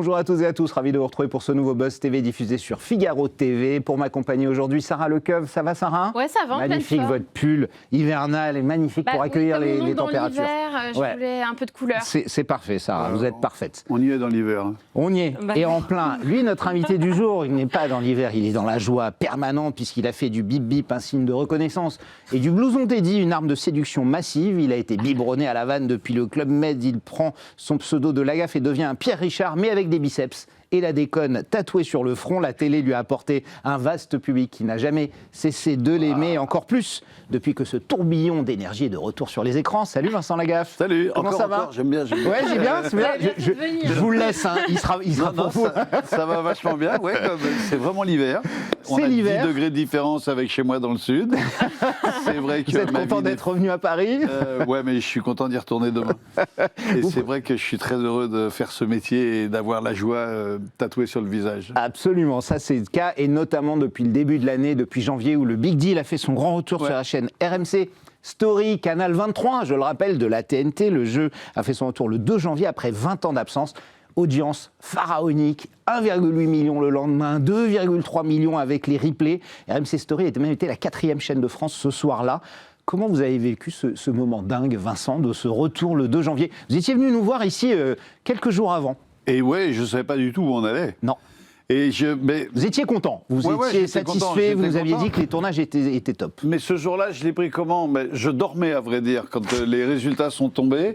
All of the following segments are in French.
Bonjour à tous et à tous, ravi de vous retrouver pour ce nouveau Buzz TV diffusé sur Figaro TV. Pour m'accompagner aujourd'hui, Sarah Lecoeuvre. Ça va, Sarah? Ouais, ça va. Magnifique, votre pull hivernal est magnifique pour accueillir les températures. Je voulais un peu de couleur. C'est parfait, Sarah, vous êtes parfaite. On y est dans l'hiver. On y est, et en plein. Lui, notre invité du jour, il n'est pas dans l'hiver, il est dans la joie permanente puisqu'il a fait du bip-bip un signe de reconnaissance et du blouson Teddy une arme de séduction massive. Il a été biberonné à la vanne depuis le Club Med. Il prend son pseudo de Lagaffe et devient un Pierre Richard, mais avec des biceps et la déconne tatouée sur le front. La télé lui a apporté un vaste public qui n'a jamais cessé de l'aimer, encore plus depuis que ce tourbillon d'énergie est de retour sur les écrans. Salut Vincent Lagaffe. Salut, comment ça va? J'aime bien. Ouais, j'ai bien, c'est bien. Je vous le laisse, hein. il sera pour vous. Ça va vachement bien, ouais, c'est vraiment l'hiver. On a 10 degrés de différence avec chez moi dans le sud. C'est vrai que vous êtes content d'être revenu à Paris? Ouais, mais je suis content d'y retourner demain. Et c'est vrai que je suis très heureux de faire ce métier et d'avoir la joie tatouée sur le visage. Absolument, ça c'est le cas, et notamment depuis le début de l'année, depuis janvier, où le Big Deal a fait son grand retour sur la chaîne RMC. Story, Canal 23, je le rappelle, de la TNT. Le jeu a fait son retour le 2 janvier après 20 ans d'absence. Audience pharaonique, 1,8 million le lendemain, 2,3 millions avec les replays. RMC Story a même été la 4e chaîne de France ce soir-là. Comment vous avez vécu ce moment dingue, Vincent, de ce retour le 2 janvier? Vous étiez venu nous voir ici quelques jours avant. Et ouais, je ne savais pas du tout où on allait. Non. Mais vous étiez content, vous étiez satisfait, vous nous aviez dit que les tournages étaient top. Mais ce jour-là, je l'ai pris comment? Je dormais, à vrai dire, quand les résultats sont tombés.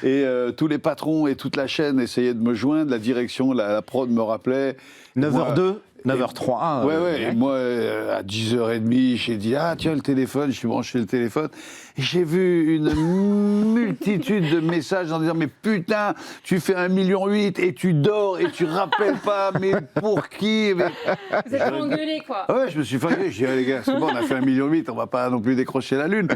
Et tous les patrons et toute la chaîne essayaient de me joindre. La direction, la prod me rappelait. 9h02 9h03. Ouais. Et moi, à 10h30, j'ai dit, ah tiens, le téléphone, je suis branché le téléphone. Et j'ai vu une multitude de messages en disant, mais putain, tu fais 1,8 million et tu dors et tu rappelles pas, mais pour qui? Vous êtes engueulé, quoi. Ouais, je me suis fatigué. Je dis, les gars, c'est bon, on a fait 1,8 million, on va pas non plus décrocher la lune.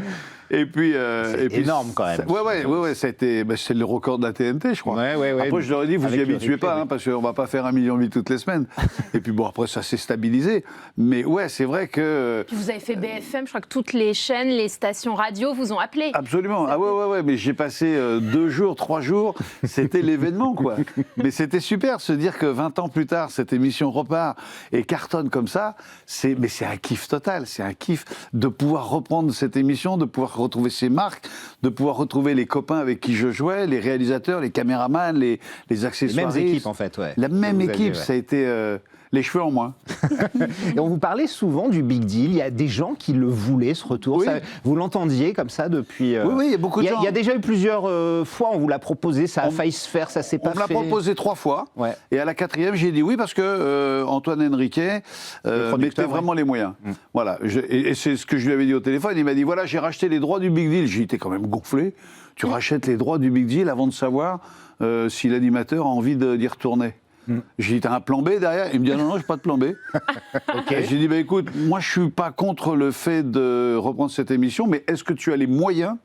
Et puis. C'est énorme quand même. Ouais, c'est le record de la TNT, je crois. Ouais. Après, je leur ai dit, vous y habituez pas, parce qu'on va pas faire 1,8 million toutes les semaines. Et puis bon, après, ça s'est stabilisé. Mais ouais, c'est vrai que. Puis vous avez fait BFM, je crois que toutes les chaînes, les stations radio vous ont appelé. Absolument. Ah ouais, mais j'ai passé 2 jours, 3 jours, c'était l'événement, quoi. Mais c'était super, se dire que 20 ans plus tard, cette émission repart et cartonne comme ça, c'est un kiff total, c'est un kiff de pouvoir reprendre cette émission, de pouvoir retrouver ses marques, de pouvoir retrouver les copains avec qui je jouais, les réalisateurs, les caméramans, les accessoires. Les mêmes équipes, en fait, ouais. La même équipe, ça a été... les cheveux en moins. Et on vous parlait souvent du Big Deal. Il y a des gens qui le voulaient, ce retour. Oui. Ça, vous l'entendiez comme ça depuis... Oui, il y a beaucoup de gens. Il y a déjà eu plusieurs fois, on vous l'a proposé, ça a failli se faire, ça s'est pas fait. On me l'a proposé 3 fois. Ouais. Et à la 4e, j'ai dit oui parce que Antoine Henriquet mettait vraiment les moyens. Voilà. Et c'est ce que je lui avais dit au téléphone. Il m'a dit, voilà, j'ai racheté les droits du Big Deal. J'ai été quand même gonflé. Tu rachètes les droits du Big Deal avant de savoir si l'animateur a envie d'y retourner. J'ai dit, t'as un plan B derrière? Il me dit, non, j'ai pas de plan B. Okay. J'ai dit, écoute, moi je suis pas contre le fait de reprendre cette émission, mais est-ce que tu as les moyens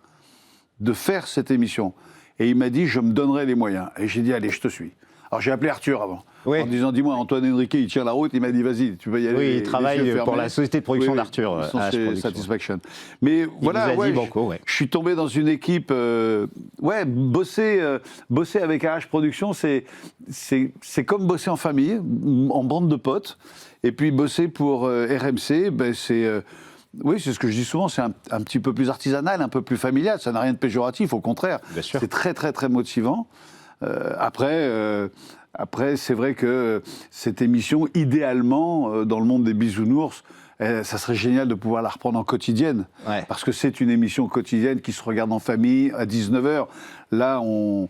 de faire cette émission? Et il m'a dit, je me donnerai les moyens. Et j'ai dit, allez, je te suis. Alors j'ai appelé Arthur avant, en disant, dis-moi, Antoine Henriquet, il tient la route. Il m'a dit, vas-y, tu peux y aller. Oui, il travaille pour la société de production d'Arthur. Satisfaction. Mais voilà, je suis tombé dans une équipe, bosser avec AH Productions, c'est comme bosser en famille, en bande de potes. Et puis bosser pour RMC, oui, c'est ce que je dis souvent, c'est un petit peu plus artisanal, un peu plus familial. Ça n'a rien de péjoratif, au contraire. C'est très, très, très motivant. Après, c'est vrai que cette émission, idéalement, dans le monde des bisounours, ça serait génial de pouvoir la reprendre en quotidienne. Ouais. Parce que c'est une émission quotidienne qui se regarde en famille à 19h. Là, on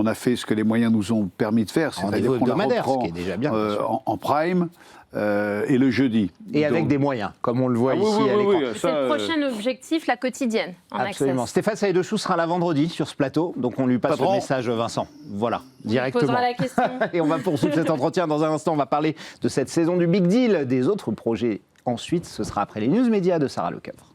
a fait ce que les moyens nous ont permis de faire. C'est-à-dire qu'on la reprend, ce qui est déjà bien, en prime. Et le jeudi. Et avec des moyens, comme on le voit ici à l'écran. C'est le prochain objectif, la quotidienne, en Absolument. access. Stéphane Saïdechou sera là vendredi sur ce plateau, donc on lui passe le message, Vincent. Voilà, directement. On posera la question. Et on va poursuivre cet entretien dans un instant. On va parler de cette saison du Big Deal, des autres projets. Ensuite, ce sera après les news médias de Sarah Lecoeuvre.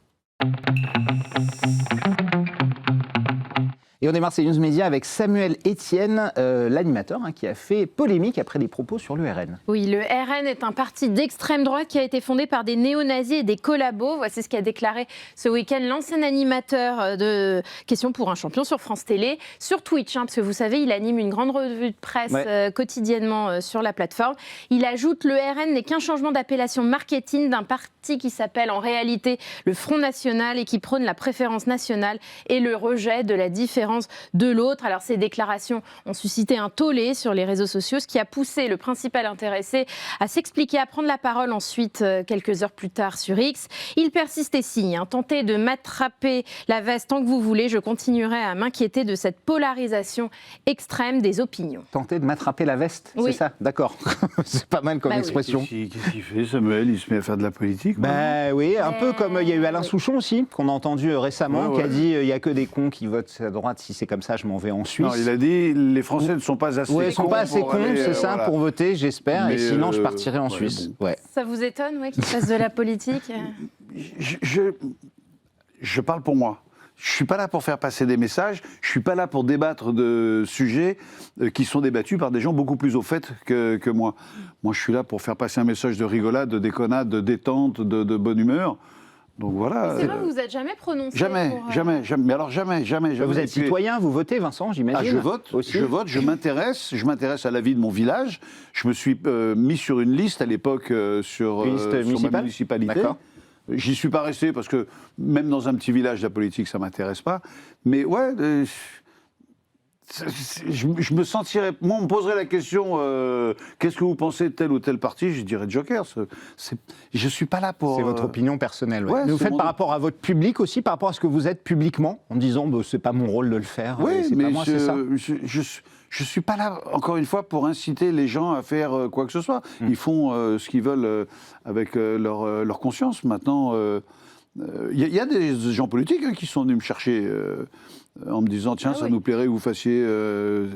Et on démarre ces News Média avec Samuel Etienne, l'animateur, qui a fait polémique après des propos sur le RN. Oui, le RN est un parti d'extrême droite qui a été fondé par des néo-nazis et des collabos. Voici ce qu'a déclaré ce week-end l'ancien animateur de Questions pour un champion sur France Télé, sur Twitch, parce que vous savez, il anime une grande revue de presse quotidiennement sur la plateforme. Il ajoute: le RN n'est qu'un changement d'appellation marketing d'un parti qui s'appelle en réalité le Front National et qui prône la préférence nationale et le rejet de la différence de l'autre. Alors ces déclarations ont suscité un tollé sur les réseaux sociaux, ce qui a poussé le principal intéressé à s'expliquer, à prendre la parole ensuite quelques heures plus tard sur X. Il persiste et signe: tentez de m'attraper la veste tant que vous voulez, je continuerai à m'inquiéter de cette polarisation extrême des opinions. Tenter de m'attraper la veste, c'est ça? D'accord. C'est pas mal comme expression. Qu'est-ce qu'il fait, Samuel? Il se met à faire de la politique? Oui, un peu comme il y a eu Alain Souchon aussi, qu'on a entendu récemment, qui a dit il n'y a que des cons qui votent à droite, si c'est comme ça, je m'en vais en Suisse. Non, il a dit les Français ne sont pas assez cons. Ils ne sont pas assez cons, c'est ça, pour voter, j'espère, et sinon je partirai en Suisse. Bon. Ça vous étonne qu'il fasse de la politique? Je parle pour moi. Je ne suis pas là pour faire passer des messages, je ne suis pas là pour débattre de sujets qui sont débattus par des gens beaucoup plus au fait que moi. Moi, je suis là pour faire passer un message de rigolade, de déconnade, de détente, de bonne humeur. Donc voilà. C'est vrai, vous n'êtes jamais prononcé. Jamais. Mais alors jamais. Vous êtes citoyen, vous votez, Vincent, j'imagine? Je vote aussi. Je m'intéresse à la vie de mon village. Je me suis mis sur une liste à l'époque sur ma municipalité. D'accord. J'y suis pas resté parce que même dans un petit village, la politique, ça m'intéresse pas. Mais je me sentirais... Moi, on me poserait la question qu'est-ce que vous pensez de tel ou tel parti? Je dirais Joker. Je suis pas là pour... C'est votre opinion personnelle. Mais vous faites par rapport à votre public aussi, par rapport à ce que vous êtes publiquement, en disant c'est pas mon rôle de le faire. Oui, mais c'est ça. Je ne suis pas là, encore une fois, pour inciter les gens à faire quoi que ce soit. Ils font ce qu'ils veulent avec leur conscience. Maintenant, il y a des gens politiques qui sont venus me chercher en me disant tiens, ça nous plairait que vous fassiez...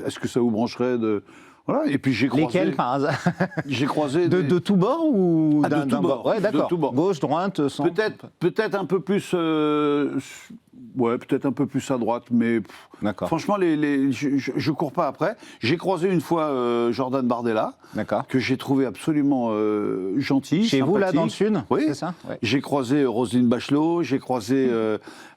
Est-ce que ça vous brancherait de... Voilà. Et puis j'ai croisé... Lesquels, par hasard? J'ai croisé... De tous bords ou de tous bords. Ouais, d'accord. Gauche, droite, centre. Peut-être un peu plus... peut-être un peu plus à droite, mais franchement, je cours pas après. J'ai croisé une fois Jordan Bardella, que j'ai trouvé absolument gentil, Chez sympathique. Vous, là, dans le Sud? Oui, c'est ça. J'ai croisé Roselyne Bachelot, j'ai croisé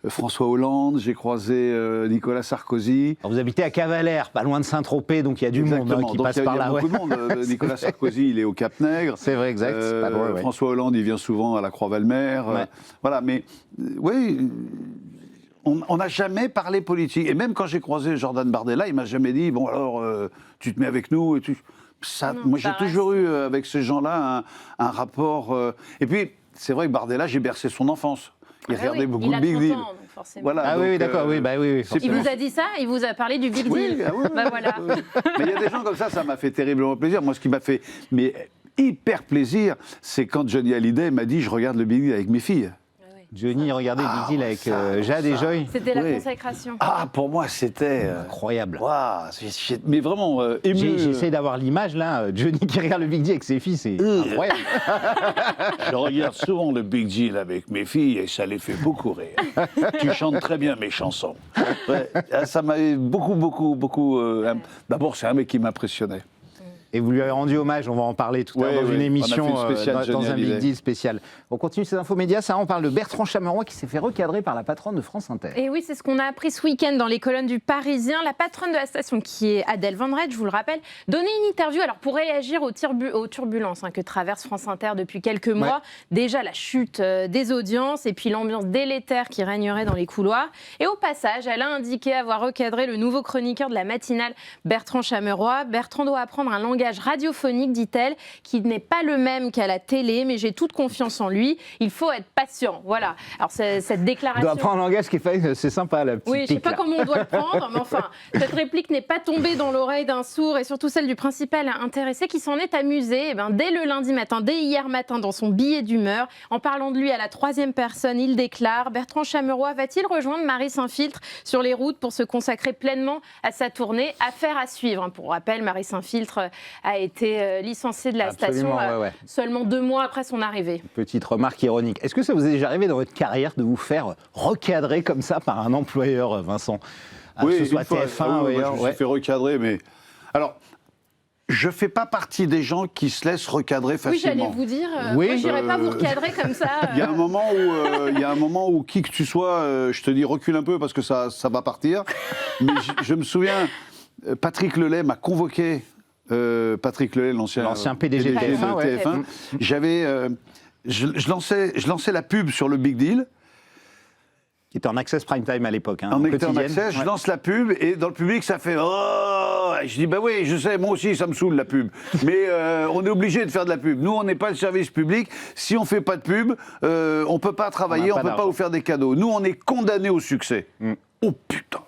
François Hollande, j'ai croisé Nicolas Sarkozy. Alors vous habitez à Cavalère, pas loin de Saint-Tropez, donc il y a du monde qui passe par là. Il y a beaucoup de monde. Nicolas Sarkozy, il est au Cap-Nègre. C'est vrai, exact. Pas loin, François Hollande, il vient souvent à la Croix-Valmer. Voilà, mais oui... On n'a jamais parlé politique. Et même quand j'ai croisé Jordan Bardella, il m'a jamais dit bon alors tu te mets avec nous et moi j'ai toujours eu avec ces gens-là un rapport. Et puis c'est vrai que Bardella, j'ai bercé son enfance. Il regardait beaucoup le Big Deal. Voilà, oui, d'accord, oui. Il vous a dit ça? Il vous a parlé du Big Deal? Voilà. Mais il y a des gens comme ça m'a fait terriblement plaisir. Moi, ce qui m'a fait hyper plaisir, c'est quand Johnny Hallyday m'a dit je regarde le Big Deal avec mes filles. Johnny regardait Big Deal avec Jade et Joy. C'était la consécration. Pour moi, c'était... incroyable. Mais vraiment ému. J'essaie d'avoir l'image, là. Johnny qui regarde le Big Deal avec ses filles, c'est incroyable. Je regarde souvent le Big Deal avec mes filles et ça les fait beaucoup rire. Tu chantes très bien mes chansons. Ça m'a beaucoup... D'abord, c'est un mec qui m'impressionnait. Et vous lui avez rendu hommage, on va en parler tout à l'heure dans une émission, dans un Big Deal spécial. On continue ces infos médias, on parle de Bertrand Chameroy qui s'est fait recadrer par la patronne de France Inter. Et oui, c'est ce qu'on a appris ce week-end dans les colonnes du Parisien. La patronne de la station, qui est Adèle Van Redde, je vous le rappelle, donnait une interview pour réagir aux turbulences que traverse France Inter depuis quelques mois. Déjà la chute des audiences et puis l'ambiance délétère qui régnerait dans les couloirs. Et au passage, elle a indiqué avoir recadré le nouveau chroniqueur de la matinale, Bertrand Chameroy. Bertrand doit apprendre un langage radiophonique, dit-elle, qui n'est pas le même qu'à la télé, mais j'ai toute confiance en lui. Il faut être patient. Voilà. Alors, cette déclaration... Il doit apprendre un langage qui fait... C'est sympa, la petite Oui, je ne sais pas comment on doit le prendre, mais enfin, cette réplique n'est pas tombée dans l'oreille d'un sourd, et surtout celle du principal intéressé qui s'en est amusé dès le lundi matin, dès hier matin, dans son billet d'humeur. En parlant de lui à la troisième personne, il déclare: Bertrand Chameroy va-t-il rejoindre Marie Saint-Filtre sur les routes pour se consacrer pleinement à sa tournée? Affaire à suivre. Pour rappel, Marie Saint-Filtre a été licenciée de la station seulement 2 mois après son arrivée. Petite remarque ironique. Est-ce que ça vous est déjà arrivé dans votre carrière de vous faire recadrer comme ça par un employeur, Vincent? Oui, que ce soit une fois, TF1 ou je me ailleurs. suis Ouais. fait recadrer, mais... Alors, je fais pas partie des gens qui se laissent recadrer Oui, facilement. j'allais vous dire, Oui, moi, j'irais pas vous recadrer comme ça. Il y a un moment où qui que tu sois, je te dis recule un peu parce que ça va partir. Mais je me souviens, Patrick Lelay m'a convoqué. Patrick Lelay, l'ancien PDG de TF1. Ouais. J'avais, je lançais la pub sur le Big Deal. Qui était en access prime time à l'époque. Hein, En quotidienne. access, je lance la pub et dans le public ça fait oh. Et je dis bah oui, je sais, moi aussi ça me saoule la pub. Mais on est obligé de faire de la pub. Nous on n'est pas le service public. Si on fait pas de pub, on peut pas travailler, on peut pas vous faire des cadeaux. Nous on est condamnés au succès. Oh putain.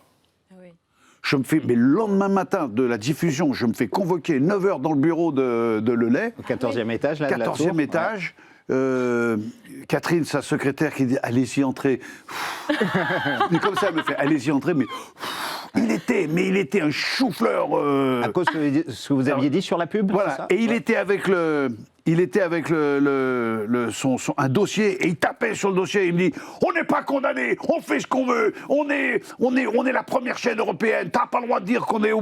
Je me fais, mais le lendemain matin de la diffusion, je me fais convoquer 9h dans le bureau de Lelay. Au 14e étage, là, 14e étage. Catherine, sa secrétaire, qui dit allez-y, entrez. Mais comme ça, elle me fait allez-y, entrez. Mais il était un chou-fleur. À cause de ce que vous aviez dit sur la pub. Voilà. Ça Et il était avec un dossier et il tapait sur le dossier. Il me dit on n'est pas condamné, on fait ce qu'on veut, on est la première chaîne européenne. T'as pas le droit de dire qu'on est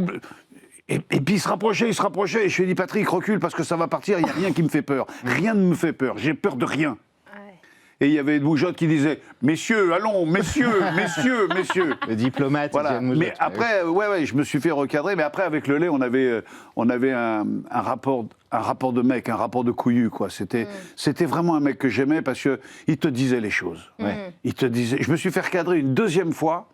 Et puis il se rapprochait, et je lui ai dit Patrick, recule parce que ça va partir, il n'y a rien qui me fait peur. Rien ne me fait peur, j'ai peur de rien. Ouais. Et il y avait Moujotte qui disait messieurs, allons, messieurs. Le diplomate. Voilà. Mais après, je me suis fait recadrer, mais après avec Lelay, on avait un rapport de mec, un rapport de couillu, quoi. C'était vraiment un mec que j'aimais parce qu'il te disait les choses. Ouais. Il te disait. Je me suis fait recadrer une deuxième fois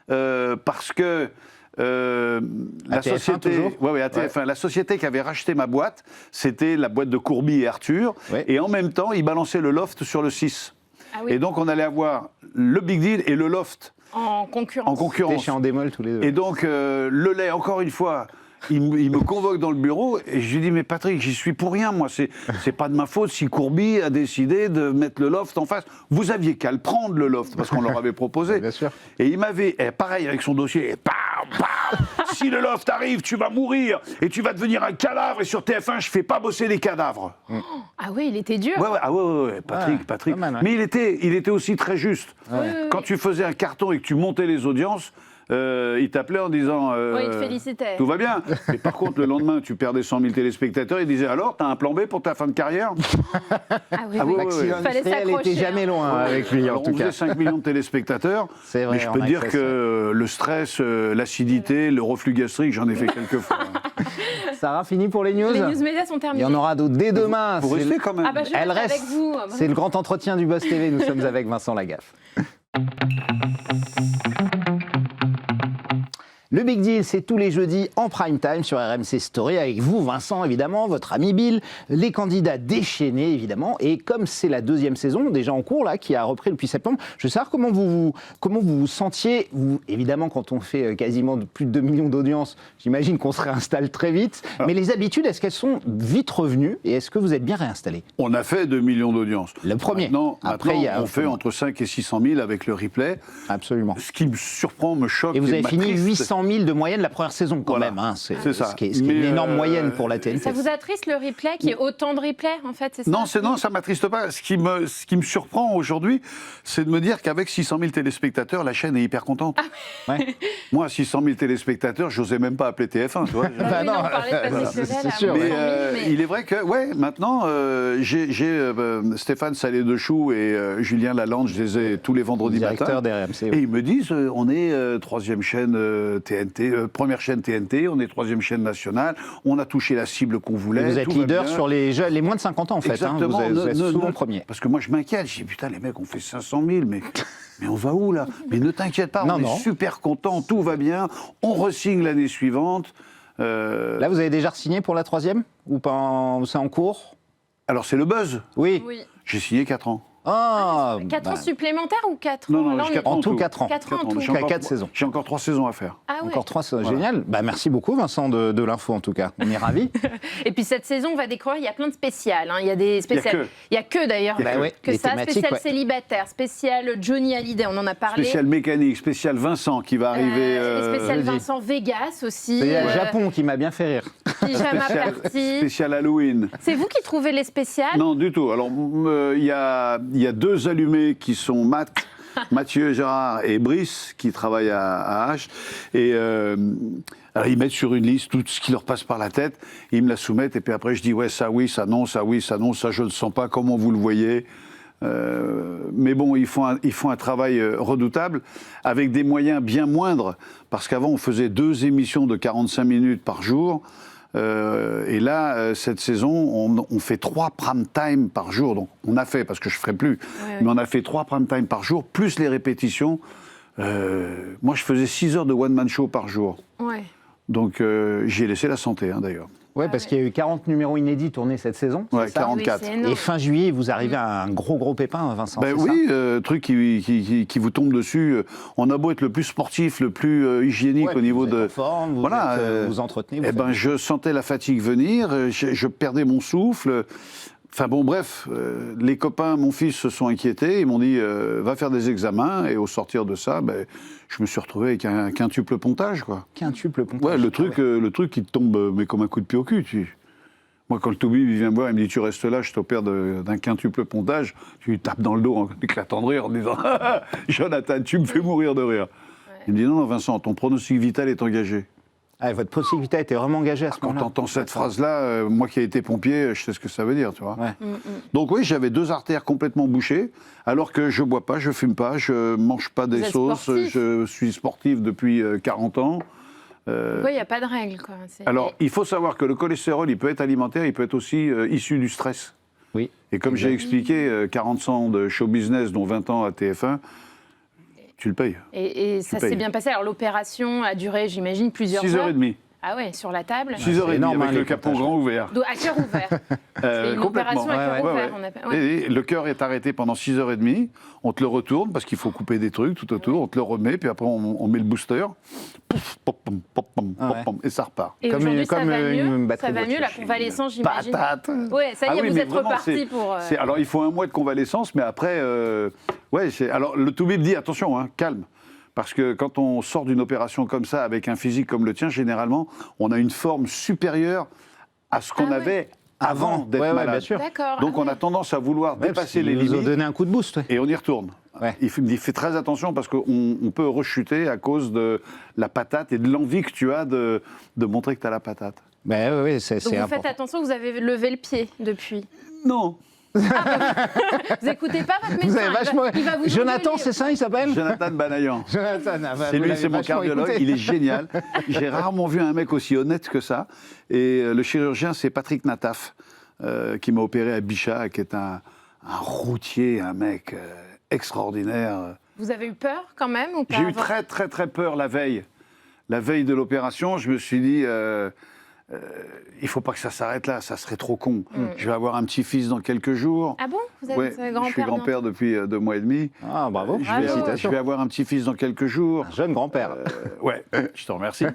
parce que la société, à TF1, la société qui avait racheté ma boîte, c'était la boîte de Courby et Arthur, et en même temps, ils balançaient le loft sur le 6. Ah oui. Et donc, on allait avoir le Big Deal et le loft en concurrence. C'était chez Endemol tous les deux. Et donc, Lelay, encore une fois, il me convoque dans le bureau et je lui dis mais Patrick, j'y suis pour rien, moi, c'est pas de ma faute si Courby a décidé de mettre le loft en face. Vous aviez qu'à le prendre, le loft, parce qu'on leur avait proposé. Bien sûr. Et il m'avait, pareil avec son dossier, si le loft arrive, tu vas mourir et tu vas devenir un cadavre, et sur TF1, je fais pas bosser les cadavres. Ah oui, il était dur. Ouais, Patrick. Mal, mais il était aussi très juste. Ouais. Quand tu faisais un carton et que tu montais les audiences, il t'appelait en disant il te félicitait. Tout va bien. Mais par contre, le lendemain, tu perdais 100 000 téléspectateurs. Il disait alors, t'as un plan B pour ta fin de carrière? Fallait s'accrocher. Elle n'était jamais loin avec lui, en tout cas. On faisait 5 millions de téléspectateurs. C'est vrai, mais je peux dire que le stress, l'acidité, le reflux gastrique, j'en ai fait quelques fois. Sarah, fini pour les news? Les news médias sont terminés. Il y en aura d'autres dès demain. Vous restez quand même. Je reste avec vous. C'est le grand entretien du Buzz TV. Nous sommes avec Vincent Lagaffe. Le Big Deal, c'est tous les jeudis en prime time sur RMC Story avec vous, Vincent, évidemment, votre ami Bill, les candidats déchaînés, évidemment. Et comme c'est la deuxième saison, déjà en cours, là, qui a repris depuis septembre, je veux savoir comment vous vous sentiez. Évidemment, quand on fait quasiment plus de 2 millions d'audience, j'imagine qu'on se réinstalle très vite. Mais les habitudes, est-ce qu'elles sont vite revenues et est-ce que vous êtes bien réinstallé? On a fait 2 millions d'audience. Le premier. Maintenant, on fait entre 5 et 600 000 avec le replay. Absolument. Ce qui me surprend, me choque. Et vous avez fini 800 000 de moyenne la première saison quand même. Hein. C'est ça. Ce qui est une énorme moyenne pour la TNT. Ça vous attriste le replay, qu'il y ait autant de replays en fait, c'est ça? Non, ça ne m'attriste pas. Ce qui me surprend aujourd'hui, c'est de me dire qu'avec 600 000 téléspectateurs, la chaîne est hyper contente. Ah ouais. Moi, 600 000 téléspectateurs, je n'osais même pas appeler TF1. Tu vois. Non, on parlait de Patrick Lelay, c'est sûr. Mais il est vrai que, maintenant, j'ai Stéphane Salé-Dechoux et Julien Lalande, je les ai tous les vendredis matin. d'RMC. Et ils me disent, on est troisième chaîne TNT, première chaîne TNT, on est troisième chaîne nationale, on a touché la cible qu'on voulait. Et vous êtes leader sur les moins de 50 ans, en fait. Exactement. Hein. Vous êtes souvent premier. Parce que moi, je m'inquiète. Je dis, putain, les mecs, on fait 500 000, mais on va où, là? Mais ne t'inquiète pas, on est super contents, tout va bien, on re-signe l'année suivante. Là, vous avez déjà signé pour la troisième? Ou pas c'est en cours? Alors, c'est le buzz. Oui. J'ai signé 4 ans. 4 ans supplémentaires ou 4 ans? Non, en tout 4 ans. 4 ans en tout. Jusqu'à 4 saisons. J'ai encore 3 saisons à faire. Ah ouais. Encore 3 saisons, génial. Merci beaucoup Vincent de l'info en tout cas, on est ravis. Et puis cette saison, on va découvrir, il y a plein de spéciales. Il y a des spéciales. Il y a que d'ailleurs, que ça, spécial célibataire, spécial Johnny Hallyday, on en a parlé. Spécial mécanique, spécial Vincent qui va arriver. Spécial Vincent Vegas aussi. C'est le Japon qui m'a bien fait rire. Pyjama Party. Spécial Halloween. C'est vous qui trouvez les spéciales? Non, du tout. Alors, il y a 2 allumés qui sont mat Mathieu, Gérard et Brice, qui travaillent à H. Et alors ils mettent sur une liste tout ce qui leur passe par la tête, ils me la soumettent, et puis après je dis ouais, ça oui, ça non, ça oui, ça non, ça je ne le sens pas, comment vous le voyez. Mais bon, ils font un travail redoutable, avec des moyens bien moindres, parce qu'avant on faisait 2 émissions de 45 minutes par jour. Et là, cette saison, on fait 3 prime time par jour. Donc, on a fait, parce que je ne ferai plus, mais on a fait 3 prime time par jour, plus les répétitions. Moi, je faisais 6 heures de one-man show par jour. Ouais. Donc, j'y ai laissé la santé, d'ailleurs. Ouais, parce qu'il y a eu 40 numéros inédits tournés cette saison. Ouais, 44. Oui, et fin juillet, vous arrivez à un gros pépin, Vincent. Ben oui, truc qui vous tombe dessus. On a beau être le plus sportif, le plus hygiénique au niveau de. Forme, vous voilà, vous entretenez. Eh ben, je sentais la fatigue venir, je perdais mon souffle. Enfin bon, bref, les copains, mon fils se sont inquiétés, ils m'ont dit va faire des examens, et au sortir de ça, ben, je me suis retrouvé avec un quintuple pontage, quoi. Quintuple pontage. Ouais, le truc qui te tombe mais comme un coup de pied au cul. Moi, quand le Toubib vient me voir, il me dit tu restes là, je t'opère d'un quintuple pontage, tu lui tapes dans le dos en éclatant de rire en disant Jonathan, tu me fais mourir de rire. Ouais. Il me dit non, Vincent, ton pronostic vital est engagé. Ah, votre possibilité était vraiment engagée à ce moment-là. Quand tu entends cette phrase-là, moi qui ai été pompier, je sais ce que ça veut dire, tu vois. Ouais. Donc oui, j'avais 2 artères complètement bouchées, alors que je bois pas, je fume pas, je mange pas des sauces, je suis sportif depuis 40 ans. Pourquoi il n'y a pas de règle, quoi. Alors, il faut savoir que le cholestérol, il peut être alimentaire, il peut être aussi issu du stress. Oui. Et comme j'ai expliqué, 40 ans de show business, dont 20 ans à TF1, tu le payes. Et ça s'est bien passé. Alors l'opération a duré, j'imagine, plusieurs heures. 6h30. Ah ouais, sur la table. 6h30 avec le capot grand ouvert. À cœur ouvert. C'est une opération à cœur ouvert. Et le cœur est arrêté pendant 6h30. On te le retourne parce qu'il faut couper des trucs tout autour. On te le remet, puis après on met le booster. Et ça repart. Et aujourd'hui, ça va mieux, la convalescence, j'imagine. Patate. Ouais, ça y est, vous êtes reparti pour. Alors il faut 1 mois de convalescence, mais après, alors le Toubib dit attention, hein, calme. Parce que quand on sort d'une opération comme ça, avec un physique comme le tien, généralement, on a une forme supérieure à ce qu'on avait avant d'être malade. Bien sûr. Donc on a tendance à vouloir dépasser les limites. Ils nous ont donné un coup de boost. Et on y retourne. Ouais. Il fait très attention parce qu'on peut rechuter à cause de la patate et de l'envie que tu as de montrer que tu as la patate. Ben, oui, c'est important. Donc vous faites attention, vous avez levé le pied depuis. Non. Vous n'écoutez pas votre médecin, il va vous Jonathan, c'est ça, il s'appelle Jonathan Banayan. Jonathan, c'est lui, c'est mon cardiologue, il est génial. J'ai rarement vu un mec aussi honnête que ça. Et le chirurgien, c'est Patrick Nataf, qui m'a opéré à Bichat, qui est un routier, un mec extraordinaire. Vous avez eu peur quand même ou pas? J'ai eu très très très peur la veille. La veille de l'opération, je me suis dit... il ne faut pas que ça s'arrête là, ça serait trop con. Je vais avoir un petit-fils dans quelques jours. Ah bon? Vous avez grand-père? Je suis grand-père depuis 2 mois et demi. Ah, bravo. Je vais avoir un petit-fils dans quelques jours. Un jeune grand-père. Ouais, je te remercie.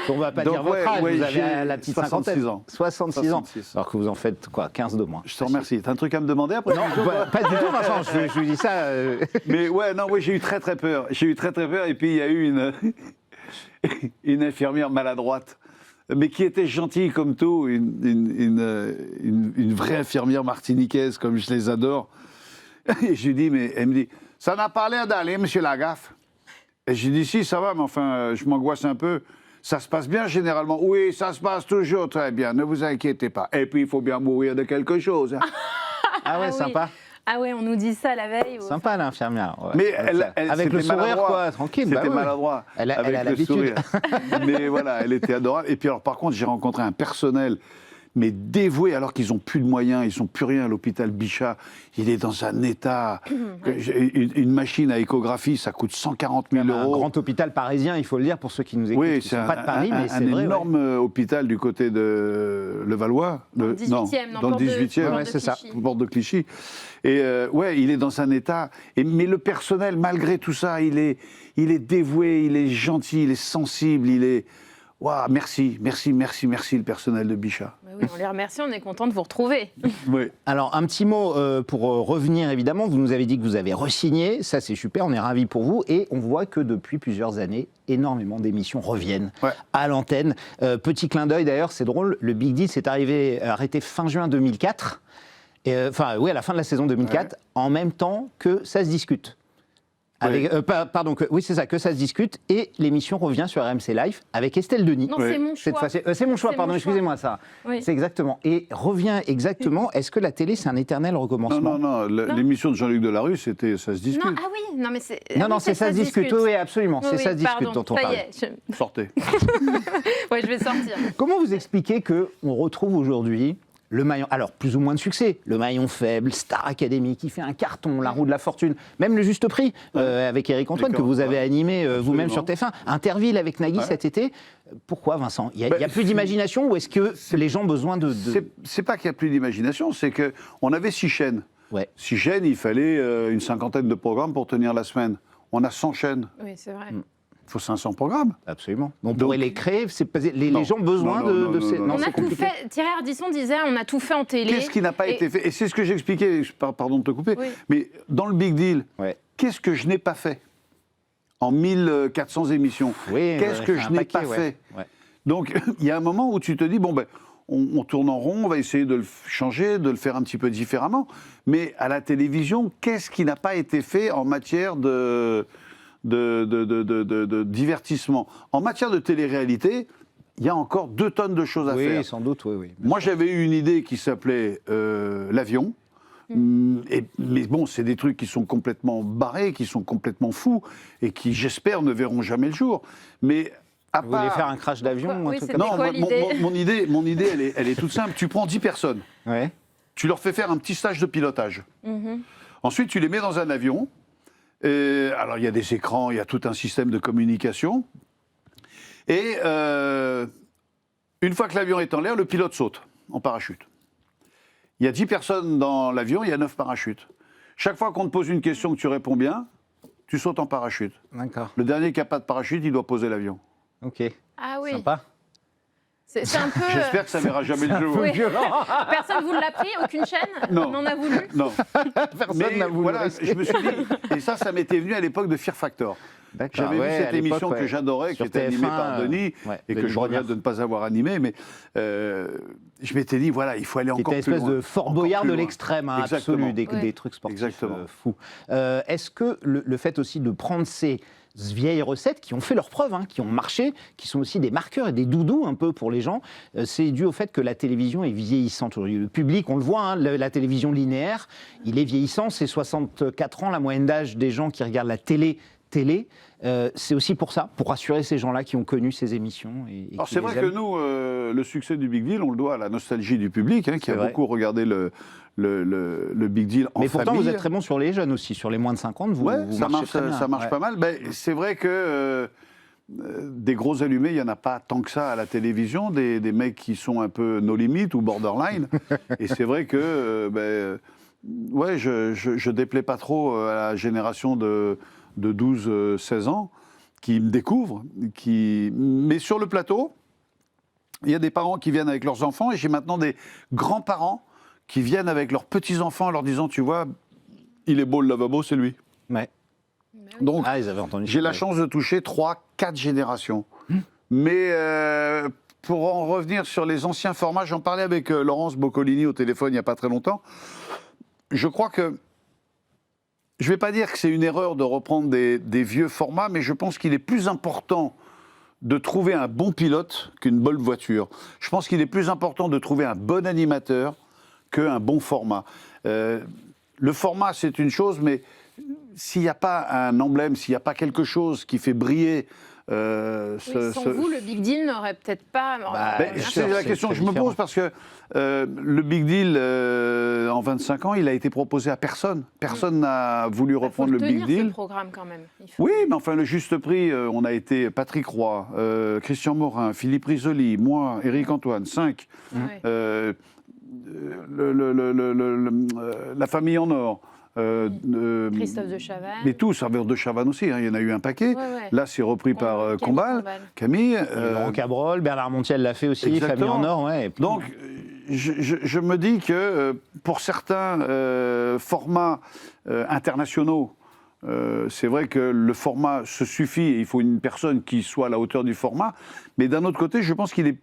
On ne va pas dire votre âge, vous avez la petite 66 ans. 66 ans. Alors que vous en faites quoi, 15 de moins. Je te remercie. T'as un truc à me demander après? Non, pas du tout, Vincent, je vous dis ça. Mais j'ai eu très très peur. J'ai eu très très peur, et puis il y a eu une infirmière maladroite, mais qui était gentille comme tout, une vraie infirmière martiniquaise, comme je les adore. Et je lui dis, mais elle me dit, ça n'a pas l'air d'aller, monsieur Lagaffe. Et je lui dis, si, ça va, mais enfin, je m'angoisse un peu. Ça se passe bien généralement. Oui, ça se passe toujours très bien, ne vous inquiétez pas. Et puis, il faut bien mourir de quelque chose. Hein. Ah ouais, sympa. Ah ouais, on nous dit ça la veille. Sympa l'infirmière. Ouais. Mais avec le sourire, quoi, tranquille. C'était maladroit. Elle a l'habitude. Mais voilà, elle était adorable. Et puis alors, par contre, j'ai rencontré un personnel, mais dévoué, alors qu'ils n'ont plus de moyens, ils n'ont plus rien à l'hôpital Bichat. Il est dans un état... Une machine à échographie, ça coûte 140 000 €. Un grand hôpital parisien, il faut le dire, pour ceux qui nous écoutent. Oui, c'est pas de Paris, mais c'est vrai. Un énorme hôpital du côté de Levallois. Dans le 18e. Dans le 18e, c'est ça. Porte de Clichy. Et il est dans un état... mais le personnel, malgré tout ça, il est dévoué, il est gentil, il est sensible, il est... Waouh, merci le personnel de Bichat. Oui, on les remercie, on est content de vous retrouver. Oui. Alors, un petit mot pour revenir, évidemment. Vous nous avez dit que vous avez re-signé, ça c'est super, on est ravis pour vous. Et on voit que depuis plusieurs années, énormément d'émissions reviennent à l'antenne. Petit clin d'œil d'ailleurs, c'est drôle, le Big Deal s'est arrêté fin juin 2004. À la fin de la saison 2004, en même temps que Ça se discute. Avec, pardon, oui, c'est ça, que ça se discute. Et l'émission revient sur RMC Live avec Estelle Denis. Non, c'est mon choix. C'est mon choix, pardon, excusez-moi ça. Oui. C'est exactement. Et revient exactement, est-ce que la télé, c'est un éternel recommencement? Non, l'émission de Jean-Luc Delarue, c'était Ça se discute. Non, ah oui, non, mais c'est. Non, c'est Ça se discute, oui, absolument. C'est Ça se discute pardon, dont on parle. Sortez. Ouais, je vais sortir. Comment vous expliquez qu'on retrouve aujourd'hui le maillon, alors plus ou moins de succès, le maillon faible, Star Academy qui fait un carton, La Roue de la Fortune, même le Juste Prix avec Éric Antoine que vous avez animé vous-même sur TF1, Interville avec Nagui cet été. Pourquoi, Vincent? Il n'y a plus d'imagination ou est-ce que les gens ont besoin de... C'est pas qu'il n'y a plus d'imagination, c'est qu'on avait 6 chaînes. Ouais. 6 chaînes, il fallait une cinquantaine de programmes pour tenir la semaine. On a 100 chaînes. Oui, c'est vrai. Il faut 500 programmes. Absolument. On pourrait les créer, les gens ont besoin de ces... Non, on a tout fait. Thierry Ardisson disait on a tout fait en télé. Qu'est-ce qui n'a pas été fait? Et c'est ce que j'expliquais, pardon de te couper, mais dans le Big Deal, qu'est-ce que je n'ai pas fait en 1400 émissions? Qu'est-ce que je n'ai pas fait? Donc, il y a un moment où tu te dis, bon, ben, on tourne en rond, on va essayer de le changer, de le faire un petit peu différemment. Mais à la télévision, qu'est-ce qui n'a pas été fait en matière de divertissement? En matière de télé-réalité, il y a encore 2 tonnes de choses à faire. Oui, sans doute, oui. Moi, j'avais eu une idée qui s'appelait l'avion. Mais bon, c'est des trucs qui sont complètement barrés, qui sont complètement fous, et qui, j'espère, ne verront jamais le jour. Mais vous voulez faire un crash d'avion? Non, mon idée, elle est toute simple. Tu prends 10 personnes, tu leur fais faire un petit stage de pilotage. Ensuite, tu les mets dans un avion. Alors, il y a des écrans, il y a tout un système de communication. Et une fois que l'avion est en l'air, le pilote saute en parachute. Il y a 10 personnes dans l'avion, il y a 9 parachutes. Chaque fois qu'on te pose une question que tu réponds bien, tu sautes en parachute. D'accord. Le dernier qui n'a pas de parachute, il doit poser l'avion. Ok. Ah oui. Sympa. C'est un peu... J'espère que ça ne verra jamais le jour. Oui. Personne ne vous l'a pris? Aucune chaîne? Non. On en a voulu? Non. Personne n'a voulu. Voilà, je me suis dit, et ça m'était venu à l'époque de Fear Factor. J'avais vu cette émission que j'adorais, qui était animée par Denis, et que je regrette de ne pas avoir animée, mais je m'étais dit, voilà, il faut aller encore plus loin. C'était une espèce de Fort Boyard de l'extrême absolu, des trucs sportifs fous. Est-ce que le fait aussi de prendre ces vieilles recettes qui ont fait leurs preuves, qui ont marché, qui sont aussi des marqueurs et des doudous un peu pour les gens, c'est dû au fait que la télévision est vieillissante. Le public, on le voit, la télévision linéaire, il est vieillissant, c'est 64 ans la moyenne d'âge des gens qui regardent la télé. C'est aussi pour ça, pour rassurer ces gens-là qui ont connu ces émissions. Alors c'est vrai que nous, le succès du Big Deal, on le doit à la nostalgie du public, qui a beaucoup regardé le Big Deal en famille. Mais pourtant, vous êtes très bon sur les jeunes aussi, sur les moins de 50, vous marchez très bien. Ça marche pas mal. C'est vrai que des gros allumés, il n'y en a pas tant que ça à la télévision, des mecs qui sont un peu no limit ou borderline. Et c'est vrai que je déplais pas trop à la génération de 12-16 ans, qui me découvrent. Mais sur le plateau, il y a des parents qui viennent avec leurs enfants, et j'ai maintenant des grands-parents qui viennent avec leurs petits-enfants en leur disant, tu vois, il est beau le lavabo, c'est lui. Ouais. Donc, j'ai la chance de toucher 3-4 générations. Mais pour en revenir sur les anciens formats, j'en parlais avec Laurence Boccolini au téléphone il n'y a pas très longtemps. Je crois que je ne vais pas dire que c'est une erreur de reprendre des vieux formats, mais je pense qu'il est plus important de trouver un bon pilote qu'une bonne voiture. Je pense qu'il est plus important de trouver un bon animateur qu'un bon format. Le format, c'est une chose, mais s'il n'y a pas un emblème, s'il n'y a pas quelque chose qui fait briller... sans vous, le Big Deal n'aurait peut-être pas... c'est la question que je me pose, parce que le Big Deal, en 25 ans, il a été proposé à personne. Personne n'a voulu reprendre le Big Deal. Ce programme, quand même. Oui, mais enfin, le Juste Prix, on a été Patrick Roy, Christian Morin, Philippe Risoli, moi, Éric Antoine, 5. La famille en or. Christophe de Chavannes. Mais tout, Serveur de Chavannes aussi, il y en a eu un paquet. Là, c'est repris par Combal, Camille. Laurent Cabrol, Bernard Montiel l'a fait aussi, Famille en or. Donc, je me dis que pour certains formats internationaux, c'est vrai que le format se suffit et il faut une personne qui soit à la hauteur du format. Mais d'un autre côté, je pense qu'il est,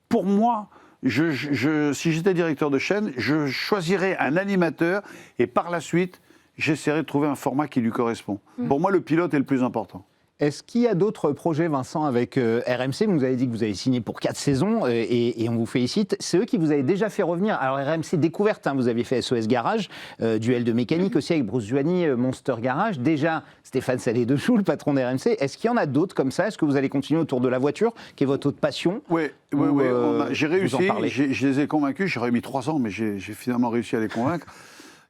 pour moi, si j'étais directeur de chaîne, je choisirais un animateur et par la suite, j'essaierai de trouver un format qui lui correspond. Pour moi, le pilote est le plus important. Est-ce qu'il y a d'autres projets, Vincent, avec RMC? Vous avez dit que vous avez signé pour 4 saisons et on vous félicite. C'est eux qui vous avaient déjà fait revenir. Alors RMC Découverte, vous aviez fait SOS Garage, duel de mécanique aussi avec Bruce Joigny, Monster Garage. Déjà, Stéphane Salé-Dechoux, le patron d'RMC. Est-ce qu'il y en a d'autres comme ça? Est-ce que vous allez continuer autour de la voiture, qui est votre autre passion? Oui, j'ai réussi. Je les ai convaincus. J'aurais mis 3 ans, mais j'ai finalement réussi à les convaincre.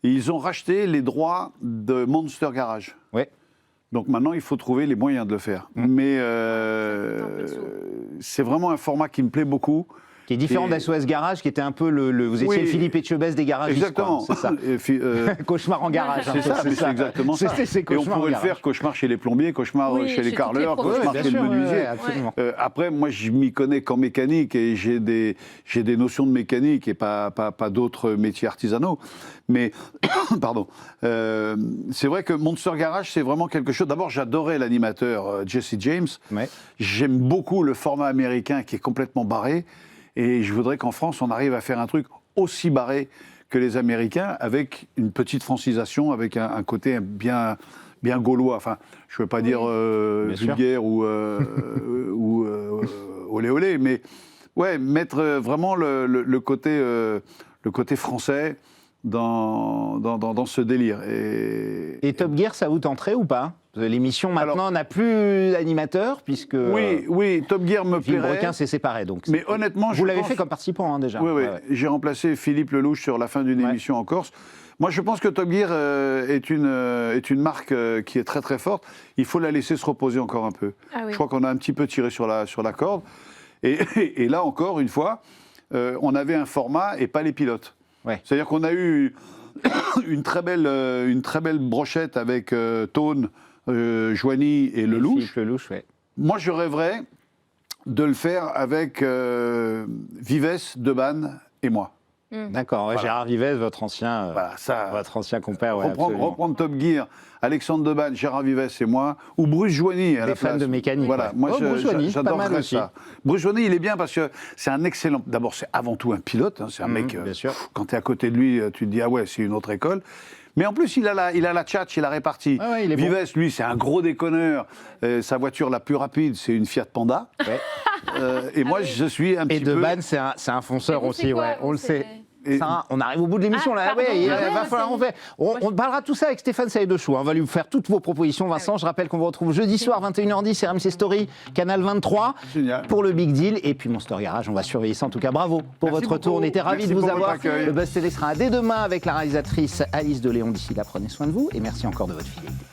Ils ont racheté les droits de Monster Garage. Oui. Donc maintenant, il faut trouver les moyens de le faire. Mais c'est vraiment un format qui me plaît beaucoup. Qui est différent d'SOS Garage, qui était un peu vous étiez le Philippe Etchebest des garages. Exactement. C'est ça. Cauchemar en garage. C'est ça, c'est exactement ça. Et on pourrait le faire cauchemar chez les plombiers, cauchemar chez les carreleurs, cauchemar chez le menuisier. Après, moi, je m'y connais qu'en mécanique et j'ai des notions de mécanique et pas d'autres métiers artisanaux. Mais, pardon, c'est vrai que Monster Garage, c'est vraiment quelque chose. D'abord, j'adorais l'animateur Jesse James. Ouais. J'aime beaucoup le format américain qui est complètement barré. Et je voudrais qu'en France, on arrive à faire un truc aussi barré que les Américains, avec une petite francisation, avec un côté bien gaulois. Enfin, je ne veux pas dire vulgaire ou olé olé, mais ouais, mettre vraiment le côté français dans ce délire. Et Top Gear, ça vous tenterait ou pas? L'émission maintenant n'a plus d'animateur, puisque oui, Top Gear me plairait. Philippe Requin s'est séparé, donc. Mais honnêtement, vous l'avez fait comme participant déjà. Oui. J'ai remplacé Philippe Lelouch sur la fin d'une émission en Corse. Moi, je pense que Top Gear est une marque qui est très très forte. Il faut la laisser se reposer encore un peu. Je crois qu'on a un petit peu tiré sur la corde. Et là encore, une fois, on avait un format et pas les pilotes. Ouais. C'est-à-dire qu'on a eu une très belle brochette avec Tone, Joigny et Lelouch. Ouais. Moi, je rêverais de le faire avec Vives, Debanne et moi. D'accord, voilà. Gérard Vives, votre ancien compère. Reprendre Top Gear, Alexandre Debanne, Gérard Vives et moi, ou Bruce Joigny à la place. Fan de mécanique. Voilà, moi j'adorerais ça. Bruce Joigny, il est bien parce que c'est un excellent. D'abord, c'est avant tout un pilote. C'est un mec. Bien sûr. Quand tu es à côté de lui, tu te dis ah ouais, c'est une autre école. Mais en plus, il a la tchatche, il a réparti. Vives, lui, c'est un gros déconneur. Sa voiture la plus rapide, c'est une Fiat Panda. Ouais. Et moi, je suis un petit peu... Et Debanne, c'est un fonceur aussi, on le sait. Ça, on arrive au bout de l'émission, là. Il va falloir en faire. On parlera de tout ça avec Stéphane Salé-Dechoux. On va lui faire toutes vos propositions, Vincent. Je rappelle qu'on vous retrouve jeudi soir, 21h10, RMC Story, Canal 23, pour le Big Deal. Et puis Monster Garage, on va surveiller ça. En tout cas, bravo pour votre retour. On était ravis de vous avoir. Le Buzz Télé sera dès demain avec la réalisatrice Alice de Léon. D'ici là, prenez soin de vous et merci encore de votre fidélité.